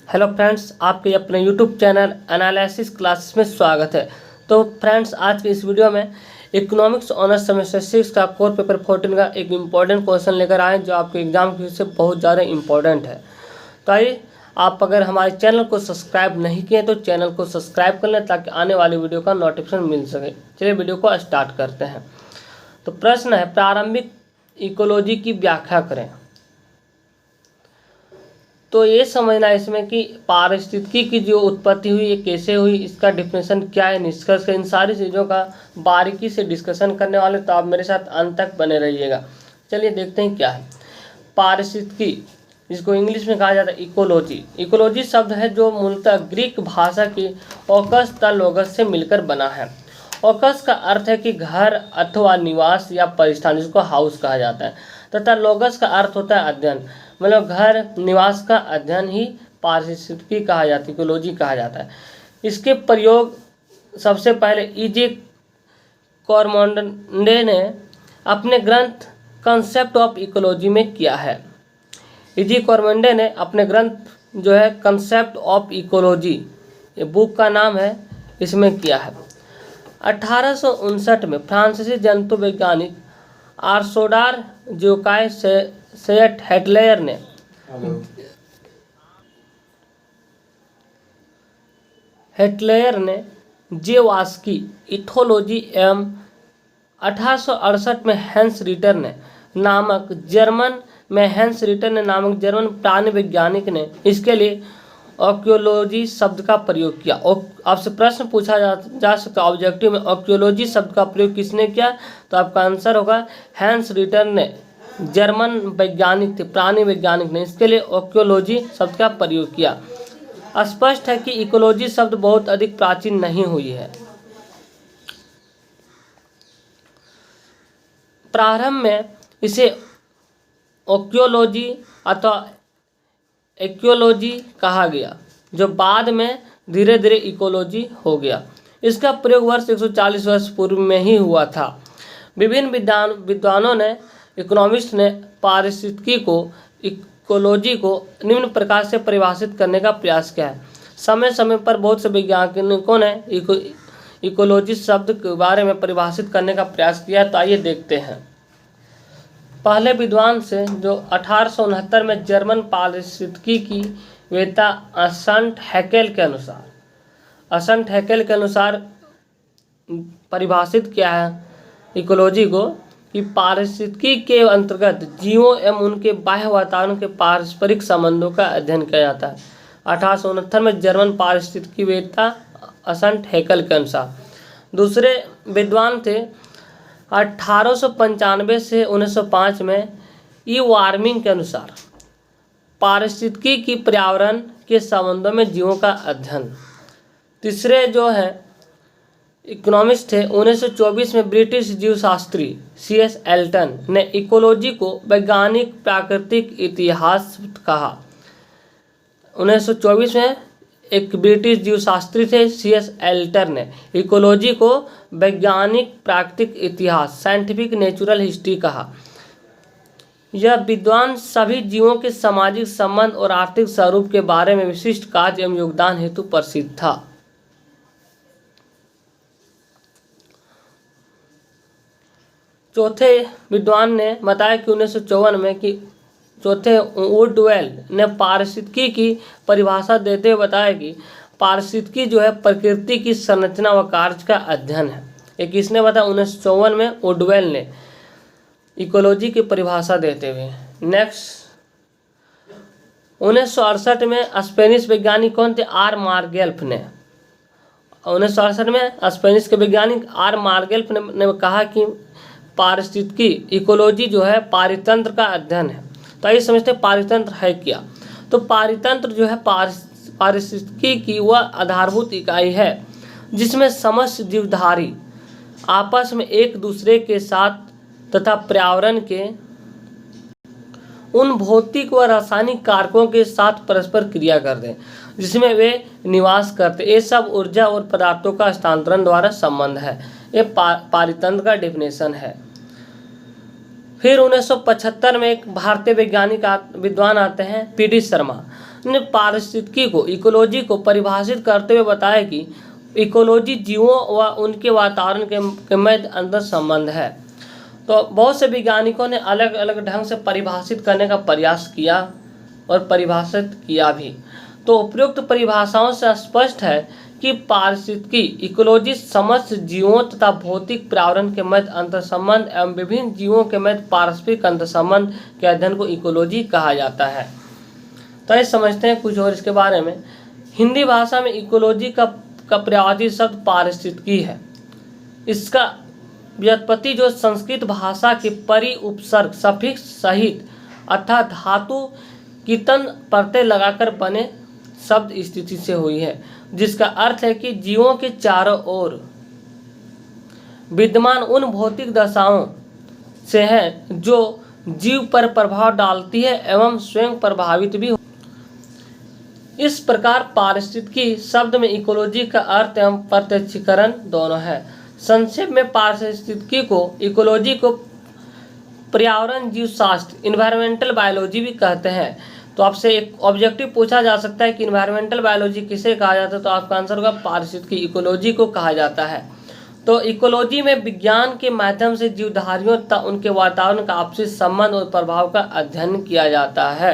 Hello friends, आपके अपने YouTube channel analysis classes में स्वागत है। तो फ्रेंड्स, आज के इस वीडियो में इकोनॉमिक्स ऑनर्स सेमेस्टर 6 का कोर पेपर 14 का एक इम्पॉर्टेंट क्वेश्चन लेकर आए जो आपके एग्जाम की से बहुत ज़्यादा इम्पॉर्टेंट है। तो आइए, आप अगर हमारे चैनल को सब्सक्राइब नहीं किए तो चैनल को सब्सक्राइब कर लें ताकि आने वाली वीडियो का नोटिफिकेशन मिल सके। चलिए वीडियो को स्टार्ट करते हैं। तो प्रश्न है, प्रारंभिक इकोलॉजी की व्याख्या करें। तो ये समझना है इसमें कि पारिस्थितिकी की जो उत्पत्ति हुई ये कैसे हुई, इसका डिफिनेशन क्या है, निष्कर्ष है, इन सारी चीज़ों का बारीकी से डिस्कशन करने वाले। तो आप मेरे साथ अंत तक बने रहिएगा। चलिए देखते हैं क्या है पारिस्थितिकी, जिसको इंग्लिश में कहा जाता है इकोलॉजी। इकोलॉजी शब्द है जो मूलतः ग्रीक भाषा की ओकस ता लोगस से मिलकर बना है। ओकस का अर्थ है कि घर अथवा निवास या परिस्थान, जिसको हाउस कहा जाता है, तथा लोगस का अर्थ होता है अध्ययन, मतलब घर निवास का अध्ययन ही पारिस्थितिकी कहा जाती है, इकोलॉजी कहा जाता है। इसके प्रयोग सबसे पहले ईजे कॉरमोंडे ने अपने ग्रंथ कंसेप्ट ऑफ इकोलॉजी में किया है। ईजे कॉरमोंडे ने अपने ग्रंथ जो है कंसेप्ट ऑफ इकोलॉजी, ये बुक का नाम है, इसमें किया है। 1859 में फ्रांसीसी जंतु वैज्ञानिक आर्सोडार जोकाय सेट हेटलेयर ने जेवास्की इथोलॉजी एवं 1868 में हैंस रिटर ने नामक जर्मन जर्मन प्राणी वैज्ञानिक ने इसके लिए आर्कियोलॉजी शब्द का प्रयोग किया। आपसे प्रश्न पूछा जा सकता है ऑब्जेक्टिव में, आर्कियोलॉजी शब्द का प्रयोग किसने किया? तो आपका आंसर होगा हैंस रिटर ने, जर्मन वैज्ञानिक थे, प्राणी वैज्ञानिक ने इसके लिए आर्कियोलॉजी शब्द का प्रयोग किया। स्पष्ट है कि इकोलॉजी शब्द बहुत अधिक प्राचीन नहीं हुई है। प्रारंभ में इसे आर्कियोलॉजी अथवा एक्योलॉजी कहा गया, जो बाद में धीरे धीरे इकोलॉजी हो गया। इसका प्रयोग वर्ष 140 वर्ष पूर्व में ही हुआ था। विभिन्न विद्वानों ने, इकोनॉमिस्ट ने पारिस्थितिकी को, इकोलॉजी को निम्न प्रकार से परिभाषित करने का प्रयास किया है। समय समय पर बहुत से वैज्ञानिकों ने इकोलॉजी शब्द के बारे में परिभाषित करने का प्रयास किया। तो आइए देखते हैं। पहले विद्वान से जो 1869 में जर्मन पारिस्थितिकी की वेता असंट हैकेल के अनुसार परिभाषित किया है इकोलॉजी को कि पारिस्थितिकी के अंतर्गत जीवों एवं उनके बाह्य वातावरण के पारस्परिक संबंधों का अध्ययन किया जाता है। 1869 में जर्मन पारिस्थितिकी वेता असंट हैकेल के अनुसार। दूसरे विद्वान थे 1895 से 1905 में ई वार्मिंग के अनुसार पारिस्थितिकी की पर्यावरण के संबंधों में जीवों का अध्ययन। तीसरे जो है इकोनॉमिस्ट थे 1924 में ब्रिटिश जीवशास्त्री C.S. एल्टन ने इकोलॉजी को वैज्ञानिक प्राकृतिक इतिहास कहा। 1924 में एक ब्रिटिश जीवशास्त्री थे C.S. एल्टन ने इकोलॉजी को वैज्ञानिक प्राकृतिक इतिहास, साइंटिफिक नेचुरल हिस्ट्री कहा। यह विद्वान सभी जीवों के सामाजिक संबंध और आर्थिक स्वरूप के बारे में विशिष्ट कार्य एवं योगदान हेतु प्रसिद्ध था। चौथे विद्वान ने बताया कि 1954 में कि चौथे वुडवेल ने पारिस्थितिकी की परिभाषा देते हुए बताया कि पारिस्थितिकी जो है प्रकृति की संरचना व कार्य का अध्ययन है। ये किसने बताया? 1954 में वुडवेल ने इकोलॉजी की परिभाषा देते हुए। नेक्स्ट 1968 में स्पेनिश वैज्ञानिक कौन थे? आर मार्गेल्फ ने। 1968 में स्पेनिश के वैज्ञानिक आर मार्गेल्फ ने कहा कि पारिस्थितिकी इकोलॉजी जो है पारितंत्र का अध्ययन है। तो आइए समझते हैं पारितंत्र है क्या। तो पारितंत्र जो है पारिस्थितिकी की वह आधारभूत इकाई है जिसमें समस्त जीवधारी आपस में एक दूसरे के साथ तथा पर्यावरण के उन भौतिक व रासायनिक कारकों के साथ परस्पर क्रिया करते हैं जिसमें वे निवास करते। ये सब ऊर्जा और पदार्थों का हस्तांतरण द्वारा संबंध है। ये पारितंत्र का डेफिनेशन है। फिर 1975 में एक भारतीय वैज्ञानिक विद्वान आते हैं P.D. शर्मा, ने पारिस्थितिकी को इकोलॉजी को परिभाषित करते हुए बताया कि इकोलॉजी जीवों व उनके वातावरण के मध्य अंतर संबंध है। तो बहुत से वैज्ञानिकों ने अलग अलग ढंग से परिभाषित करने का प्रयास किया और परिभाषित किया भी। तो उपयुक्त परिभाषाओं से स्पष्ट है कि पारिस्थितिकी इकोलॉजी समस्त जीवों तथा भौतिक पर्यावरण के मध्य अंतर संबंध एवं विभिन्न जीवों के मध्य पारस्परिक अंतर संबंध के अध्ययन को इकोलॉजी कहा जाता है। तो ये समझते हैं कुछ और इसके बारे में। हिंदी भाषा में इकोलॉजी का पर्यायवाची शब्द पारिस्थितिकी है। इसका व्युत्पत्ति जो संस्कृत भाषा के परि उपसर्ग सफिक्स सहित अर्थात धातु की तन प्रत्यय लगाकर बने शब्द स्थिति से हुई है, जिसका अर्थ है कि जीवों के चारों ओर विद्यमान उन भौतिक दशाओं से है जो जीव पर प्रभाव डालती है एवं स्वयं प्रभावित भी हो। इस प्रकार पारिस्थितिकी शब्द में इकोलॉजी का अर्थ एवं प्रत्यक्षीकरण दोनों है। संक्षेप में पारिस्थितिकी को इकोलॉजी को पर्यावरण जीवशास्त्र इन्वायरमेंटल बायोलॉजी भी कहते हैं। तो आपसे एक ऑब्जेक्टिव पूछा जा सकता है कि इन्वायरमेंटल बायोलॉजी किसे कहा जाता है, तो आपका आंसर होगा पारिस्थितिकी इकोलॉजी को कहा जाता है। तो इकोलॉजी में विज्ञान के माध्यम से जीवधारियों तथा उनके वातावरण का आपसी संबंध और प्रभाव का अध्ययन किया जाता है।